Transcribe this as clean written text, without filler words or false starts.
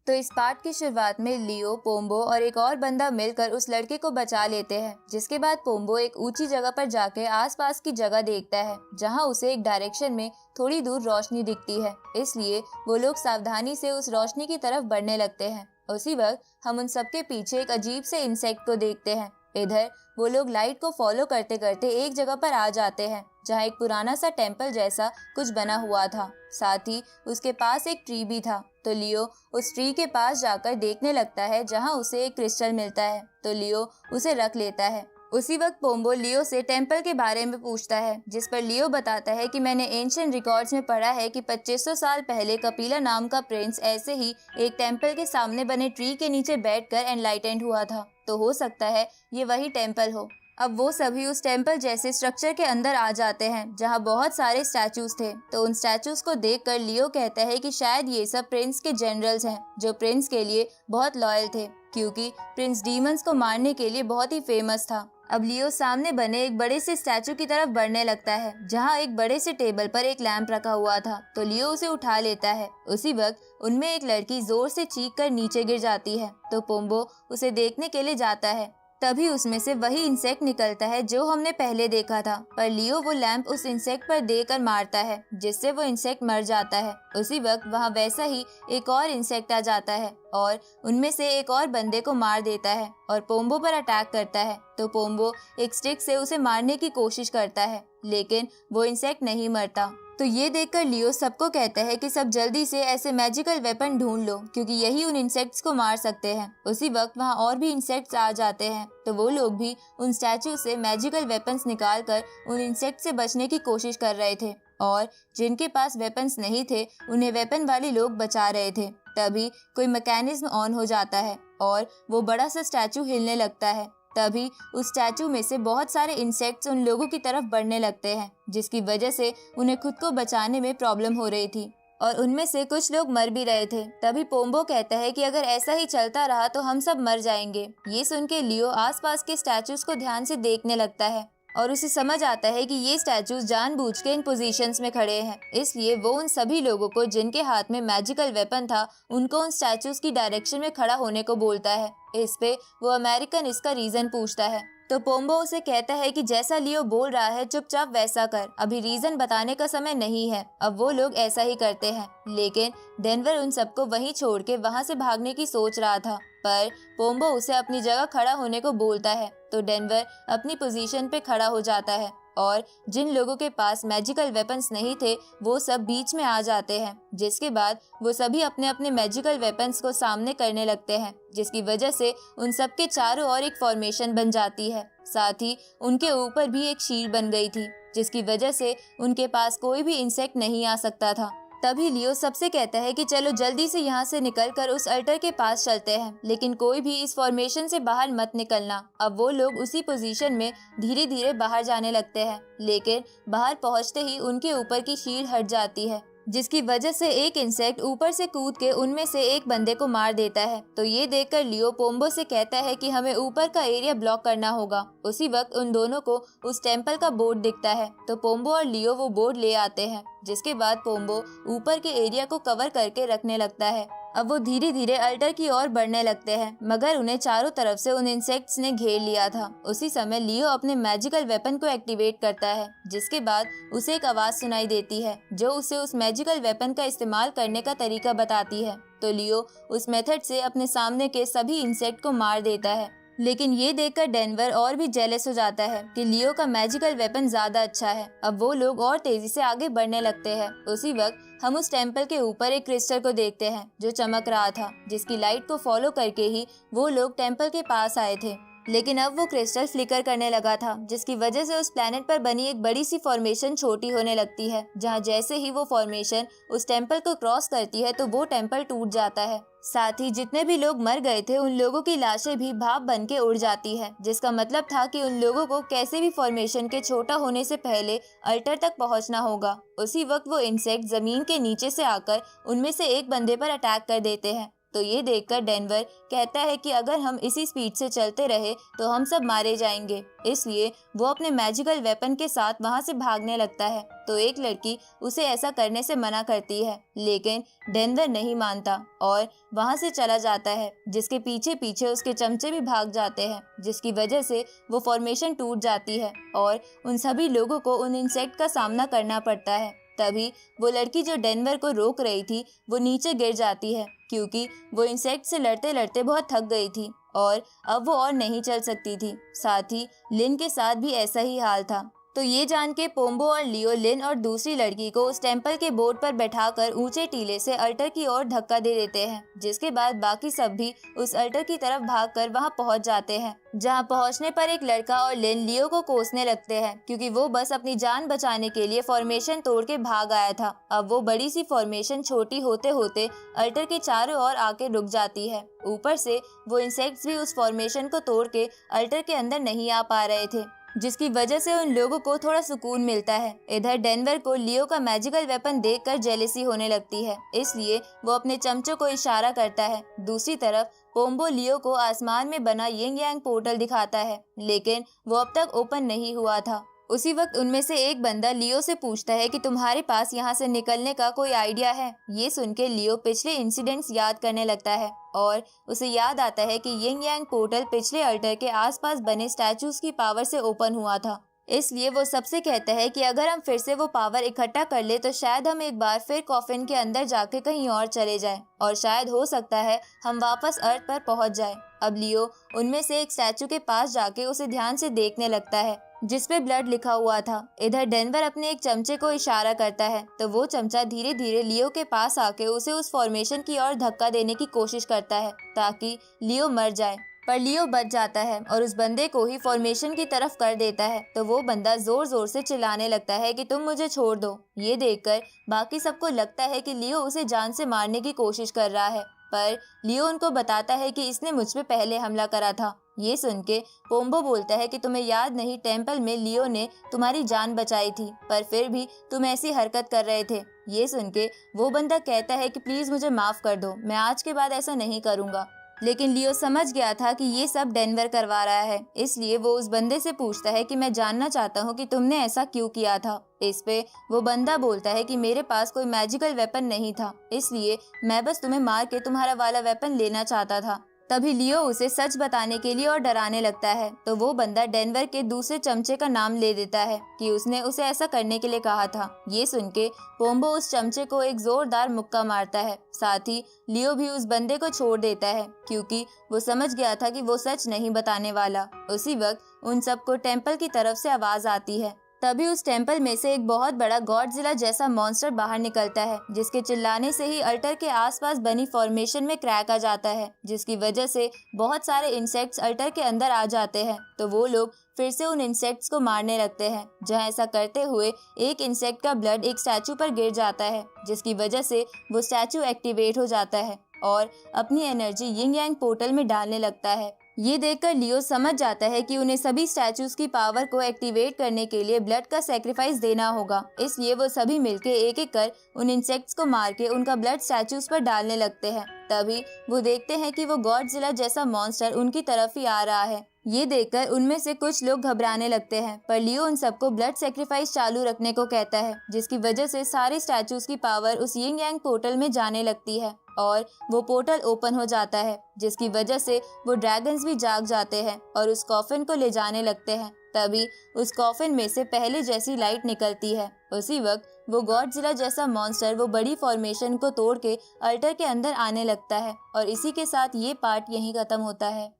तो इस पार्ट की शुरुआत में लियो, पोम्बो और एक और बंदा मिलकर उस लड़के को बचा लेते हैं, जिसके बाद पोम्बो एक ऊंची जगह पर जाके आसपास की जगह देखता है जहां उसे एक डायरेक्शन में थोड़ी दूर रोशनी दिखती है। इसलिए वो लोग सावधानी से उस रोशनी की तरफ बढ़ने लगते हैं। उसी वक्त हम उन सबके पीछे एक अजीब से इंसेक्ट को देखते हैं। इधर वो लोग लाइट को फॉलो करते करते एक जगह पर आ जाते हैं जहाँ एक पुराना सा टेम्पल जैसा कुछ बना हुआ था। साथ ही उसके पास एक ट्री भी था। तो लियो उस ट्री के पास जाकर देखने लगता है जहाँ उसे एक क्रिस्टल मिलता है। तो लियो उसे रख लेता है। उसी वक्त पोम्बो लियो से टेम्पल के बारे में पूछता है, जिस पर लियो बताता है कि मैंने एंशिएंट रिकॉर्ड्स में पढ़ा है कि 2500 साल पहले कपिला नाम का प्रिंस ऐसे ही एक टेम्पल के सामने बने ट्री के नीचे बैठकर एनलाइटेंड हुआ था। तो हो सकता है ये वही टेम्पल हो। अब वो सभी उस टेम्पल जैसे स्ट्रक्चर के अंदर आ जाते हैं जहाँ बहुत सारे स्टैचूज थे। तो उन स्टैचूज को देखकर लियो कहता है कि शायद ये सब प्रिंस के जनरल्स हैं जो प्रिंस के लिए बहुत लॉयल थे, क्योंकि प्रिंस डीमंस को मारने के लिए बहुत ही फेमस था। अब लियो सामने बने एक बड़े से स्टैचू की तरफ बढ़ने लगता है जहाँ एक बड़े से टेबल पर एक लैंप रखा हुआ था। तो लियो उसे उठा लेता है। उसी वक्त उनमें एक लड़की जोर से चीख कर नीचे गिर जाती है। तो पोम्बो उसे देखने के लिए जाता है। तभी उसमें से वही इंसेक्ट निकलता है जो हमने पहले देखा था, पर लियो वो लैंप उस इंसेक्ट पर देकर मारता है जिससे वो इंसेक्ट मर जाता है। उसी वक्त वहाँ वैसा ही एक और इंसेक्ट आ जाता है और उनमें से एक और बंदे को मार देता है और पोम्बो पर अटैक करता है। तो पोम्बो एक स्टिक से उसे मारने की कोशिश करता है, लेकिन वो इंसेक्ट नहीं मरता। तो ये देखकर लियो सबको कहता है कि सब जल्दी से ऐसे मैजिकल वेपन ढूंढ लो, क्योंकि यही उन इंसेक्ट्स को मार सकते हैं। उसी वक्त वहाँ और भी इंसेक्ट्स आ जाते हैं। तो वो लोग भी उन स्टैचू से मैजिकल वेपन्स निकालकर उन इंसेक्ट से बचने की कोशिश कर रहे थे, और जिनके पास वेपन्स नहीं थे उन्हें वेपन वाले लोग बचा रहे थे। तभी कोई मैकेनिज्म ऑन हो जाता है और वो बड़ा सा स्टैचू हिलने लगता है। तभी उस स्टैचू में से बहुत सारे इंसेक्ट्स उन लोगों की तरफ बढ़ने लगते हैं, जिसकी वजह से उन्हें खुद को बचाने में प्रॉब्लम हो रही थी और उनमें से कुछ लोग मर भी रहे थे। तभी पोम्बो कहता है कि अगर ऐसा ही चलता रहा तो हम सब मर जाएंगे। ये सुन के लियो आसपास के स्टैचूज को ध्यान से देखने लगता है और उसे समझ आता है कि ये स्टैचूज जानबूझ के इन पोजीशंस में खड़े हैं। इसलिए वो उन सभी लोगों को जिनके हाथ में मैजिकल वेपन था उनको उन स्टैचूज की डायरेक्शन में खड़ा होने को बोलता है। इस पे वो अमेरिकन इसका रीजन पूछता है। तो पोम्बो उसे कहता है कि जैसा लियो बोल रहा है चुपचाप वैसा कर, अभी रीजन बताने का समय नहीं है। अब वो लोग ऐसा ही करते हैं, लेकिन डेनवर उन सबको वहीं छोड़ के वहाँ से भागने की सोच रहा था, पर पोम्बो उसे अपनी जगह खड़ा होने को बोलता है। तो डेनवर अपनी पोजीशन पे खड़ा हो जाता है और जिन लोगों के पास मैजिकल वेपन्स नहीं थे वो सब बीच में आ जाते हैं, जिसके बाद वो सभी अपने अपने मैजिकल वेपन्स को सामने करने लगते हैं, जिसकी वजह से उन सब के चारों ओर एक फॉर्मेशन बन जाती है। साथ ही उनके ऊपर भी एक शील्ड बन गई थी, जिसकी वजह से उनके पास कोई भी इंसेक्ट नहीं आ सकता था। तभी लियो सबसे कहता है कि चलो जल्दी से यहाँ से निकलकर उस अल्टर के पास चलते हैं, लेकिन कोई भी इस फॉर्मेशन से बाहर मत निकलना। अब वो लोग उसी पोजीशन में धीरे धीरे बाहर जाने लगते हैं, लेकिन बाहर पहुँचते ही उनके ऊपर की शील्ड हट जाती है, जिसकी वजह से एक इंसेक्ट ऊपर से कूद के उनमें से एक बंदे को मार देता है। तो ये देखकर लियो पोम्बो से कहता है कि हमें ऊपर का एरिया ब्लॉक करना होगा। उसी वक्त उन दोनों को उस टेम्पल का बोर्ड दिखता है। तो पोम्बो और लियो वो बोर्ड ले आते हैं, जिसके बाद पोम्बो ऊपर के एरिया को कवर करके रखने लगता है। अब वो धीरे धीरे अल्टर की ओर बढ़ने लगते हैं, मगर उन्हें चारों तरफ से उन इंसेक्ट्स ने घेर लिया था। उसी समय लियो अपने मैजिकल वेपन को एक्टिवेट करता है, जिसके बाद उसे एक आवाज सुनाई देती है जो उसे उस मैजिकल वेपन का इस्तेमाल करने का तरीका बताती है। तो लियो उस मेथड से अपने सामने के सभी इंसेक्ट को मार देता है, लेकिन ये देखकर डेनवर और भी जेलस हो जाता है कि लियो का मैजिकल वेपन ज्यादा अच्छा है। अब वो लोग और तेजी से आगे बढ़ने लगते हैं। उसी वक्त हम उस टेम्पल के ऊपर एक क्रिस्टल को देखते हैं जो चमक रहा था, जिसकी लाइट को फॉलो करके ही वो लोग टेम्पल के पास आए थे। लेकिन अब वो क्रिस्टल फ्लिकर करने लगा था, जिसकी वजह से उस प्लेनेट पर बनी एक बड़ी सी फॉर्मेशन छोटी होने लगती है, जहाँ जैसे ही वो फॉर्मेशन उस टेम्पल को क्रॉस करती है तो वो टेम्पल टूट जाता है। साथ ही जितने भी लोग मर गए थे उन लोगों की लाशें भी भाप बन के उड़ जाती है, जिसका मतलब था कि उन लोगों को कैसे भी फॉर्मेशन के छोटा होने से पहले अल्टर तक पहुंचना होगा। उसी वक्त वो इंसेक्ट जमीन के नीचे से आकर उनमें से एक बंदे पर अटैक कर देते हैं। तो ये देखकर डेनवर कहता है कि अगर हम इसी स्पीड से चलते रहे तो हम सब मारे जाएंगे। इसलिए वो अपने मैजिकल वेपन के साथ वहाँ से भागने लगता है। तो एक लड़की उसे ऐसा करने से मना करती है, लेकिन डेनवर नहीं मानता और वहाँ से चला जाता है, जिसके पीछे पीछे उसके चमचे भी भाग जाते हैं, जिसकी वजह से वो फॉर्मेशन टूट जाती है और उन सभी लोगों को उन इंसेक्ट का सामना करना पड़ता है। तभी वो लड़की जो डेनवर को रोक रही थी वो नीचे गिर जाती है, क्योंकि वो इंसेक्ट से लड़ते लड़ते बहुत थक गई थी और अब वो और नहीं चल सकती थी। साथ ही लिन के साथ भी ऐसा ही हाल था। तो ये जान के पोम्बो और लियो लिन और दूसरी लड़की को उस टेम्पल के बोर्ड पर बैठाकर ऊंचे टीले से अल्टर की ओर धक्का दे देते हैं, जिसके बाद बाकी सब भी उस अल्टर की तरफ भागकर वहां पहुंच जाते हैं। जहां पहुंचने पर एक लड़का और लिन लियो को कोसने लगते हैं, क्योंकि वो बस अपनी जान बचाने के लिए फॉर्मेशन तोड़ के भाग आया था। अब वो बड़ी सी फॉर्मेशन छोटी होते होते अल्टर के चारों ओर आके रुक जाती है। ऊपर से वो इंसेक्ट्स भी उस फॉर्मेशन को तोड़ के अल्टर के अंदर नहीं आ पा रहे थे, जिसकी वजह से उन लोगों को थोड़ा सुकून मिलता है। इधर डेनवर को लियो का मैजिकल वेपन देखकर जेलसी होने लगती है, इसलिए वो अपने चमचों को इशारा करता है। दूसरी तरफ पोम्बो लियो को आसमान में बना यिंग यांग पोर्टल दिखाता है, लेकिन वो अब तक ओपन नहीं हुआ था। उसी वक्त उनमें से एक बंदा लियो से पूछता है कि तुम्हारे पास यहाँ से निकलने का कोई आइडिया है। ये सुन के लियो पिछले इंसिडेंट्स याद करने लगता है और उसे याद आता है कि यिंग यांग पोर्टल पिछले अल्टर के आसपास बने स्टैचूज की पावर से ओपन हुआ था। इसलिए वो सबसे कहता है कि अगर हम फिर से वो पावर इकट्ठा कर ले तो शायद हम एक बार फिर कॉफिन के अंदर जाके कहीं और चले जाएं और शायद हो सकता है हम वापस अर्थ पर पहुंच जाएं। अब लियो उनमें से एक स्टैचू के पास जाके उसे ध्यान से देखने लगता है, जिसपे ब्लड लिखा हुआ था। इधर डेनवर अपने एक चमचे को इशारा करता है, तो वो चमचा धीरे धीरे लियो के पास आके उसे उस फॉर्मेशन की ओर धक्का देने की कोशिश करता है ताकि लियो मर जाए। पर लियो बच जाता है और उस बंदे को ही फॉर्मेशन की तरफ कर देता है। तो वो बंदा जोर जोर से चिल्लाने लगता है कि तुम मुझे छोड़ दो। ये देखकर बाकी सबको लगता है कि लियो उसे जान से मारने की कोशिश कर रहा है, पर लियो उनको बताता है कि इसने मुझ पे पहले हमला करा था। ये सुन के पोम्बो बोलता है कि तुम्हें याद नहीं, टेम्पल में लियो ने तुम्हारी जान बचाई थी, पर फिर भी तुम ऐसी हरकत कर रहे थे। ये सुन के वो बंदा कहता है कि प्लीज मुझे माफ कर दो, मैं आज के बाद ऐसा नहीं करूँगा। लेकिन लियो समझ गया था कि ये सब डेनवर करवा रहा है, इसलिए वो उस बंदे से पूछता है कि मैं जानना चाहता हूँ कि तुमने ऐसा क्यों किया था। इस पे वो बंदा बोलता है कि मेरे पास कोई मैजिकल वेपन नहीं था, इसलिए मैं बस तुम्हें मार के तुम्हारा वाला वेपन लेना चाहता था। तभी लियो उसे सच बताने के लिए और डराने लगता है। तो वो बंदा डेनवर के दूसरे चमचे का नाम ले देता है कि उसने उसे ऐसा करने के लिए कहा था। ये सुन के पोम्बो उस चमचे को एक जोरदार मुक्का मारता है। साथ ही लियो भी उस बंदे को छोड़ देता है, क्योंकि वो समझ गया था कि वो सच नहीं बताने वाला। उसी वक्त उन सबको टेम्पल की तरफ से आवाज आती है। तभी उस टेम्पल में से एक बहुत बड़ा गॉडजिला जैसा मॉन्स्टर बाहर निकलता है, जिसके चिल्लाने से ही अल्टर के आसपास बनी फॉर्मेशन में क्रैक आ जाता है, जिसकी वजह से बहुत सारे इंसेक्ट्स अल्टर के अंदर आ जाते हैं। तो वो लोग फिर से उन इंसेक्ट्स को मारने लगते हैं, जहां ऐसा करते हुए एक इंसेक्ट का ब्लड एक स्टैचू पर गिर जाता है, जिसकी वजह से वो स्टैचू एक्टिवेट हो जाता है और अपनी एनर्जी यिंग यांग पोर्टल में डालने लगता है। ये देखकर लियो समझ जाता है कि उन्हें सभी स्टैचूज की पावर को एक्टिवेट करने के लिए ब्लड का सैक्रिफाइस देना होगा, इसलिए वो सभी मिलके एक एक कर उन इंसेक्ट्स को मार के उनका ब्लड स्टैचूज पर डालने लगते हैं। तभी वो देखते हैं कि वो गॉडजिला जैसा मॉन्स्टर उनकी तरफ ही आ रहा है। ये देखकर उनमें से कुछ लोग घबराने लगते हैं, पर लियो उन सबको ब्लड सैक्रिफाइस चालू रखने को कहता है, जिसकी वजह से सारे स्टैचूज की पावर उस यिंग यांग पोर्टल में जाने लगती है और वो पोर्टल ओपन हो जाता है, जिसकी वजह से वो ड्रैगन्स भी जाग जाते हैं और उस कॉफिन को ले जाने लगते हैं। तभी उस कॉफिन में से पहले जैसी लाइट निकलती है। उसी वक्त वो गॉडजिला जैसा मॉन्स्टर वो बड़ी फॉर्मेशन को तोड़ के अल्टर के अंदर आने लगता है और इसी के साथ ये पार्ट यहीं खत्म होता है।